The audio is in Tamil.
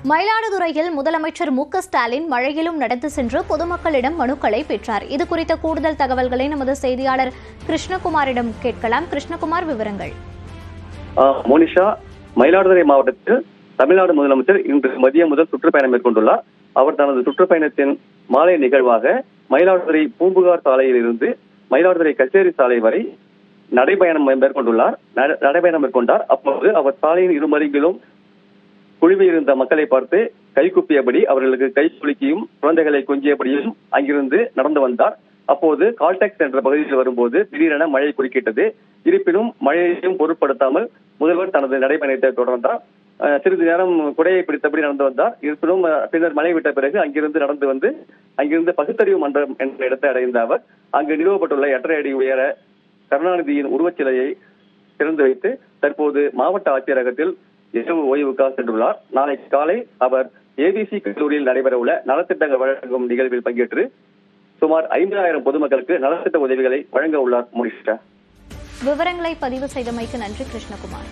மயிலாடுதுறையில் முதலமைச்சர் மு.க.ஸ்டாலின் மழையிலும் நடந்து சென்று பொதுமக்களிடம் மனுக்களை பெற்றார். இது குறித்த கூடுதல் தகவல்களை நமது செய்தியாளர் கிருஷ்ணகுமாரிடம் கேட்கலாம். கிருஷ்ணகுமார், விவரங்கள். மோனிஷா, மயிலாடுதுறை மாவட்டத்தில் தமிழ்நாடு முதலமைச்சர் இன்று மதியம் முதல் சுற்றுப்பயணம் மேற்கொண்டுள்ளார். அவர் தனது சுற்றுப்பயணத்தின் மாலை நிகழ்வாக மயிலாடுதுறை பூம்புகார் சாலையில் இருந்து மயிலாடுதுறை கச்சேரி சாலை வரை நடைபயணம் மேற்கொண்டார். அப்போது அவர் சாலையின் இருமருங்கிலும் குழுவில் இருந்த மக்களை பார்த்து கைகுப்பியபடி அவர்களுக்கு கை குலுக்கியும் குழந்தைகளை கொஞ்சியபடியும் அங்கிருந்து நடந்து வந்தார். அப்போது கால்டெக்ஸ் என்ற பகுதியில் வரும்போது திடீரென மழை குறுக்கிட்டது. இருப்பினும் மழையையும் பொருட்படுத்தாமல் முதல்வர் தனது நடைபயணத்தை தொடர்ந்தார். சிறிது நேரம் குடையை பிடித்தபடி நடந்து வந்தார். இருப்பினும் பின்னர் மழை விட்ட பிறகு அங்கிருந்து நடந்து வந்து அங்கிருந்து பகுத்தறிவு மன்றம் என்ற இடத்தை அடைந்த அவர் அங்கு நிறுவப்பட்டுள்ள 8.5 அடி உயர கருணாநிதியின் உருவச்சிலையை திறந்து வைத்து தற்போது மாவட்ட ஆட்சியரகத்தில் இரவு ஓய்வுக்காக சென்றுள்ளார். நாளை காலை அவர் ஏபிசி கல்லூரியில் நடைபெறவுள்ள நலத்திட்டங்கள் வழங்கும் நிகழ்வில் பங்கேற்று சுமார் 50,000 பொதுமக்களுக்கு நலத்திட்ட உதவிகளை வழங்க உள்ளார். மோனிஷா, விவரங்களை பதிவு செய்தமைக்கு நன்றி கிருஷ்ணகுமார்.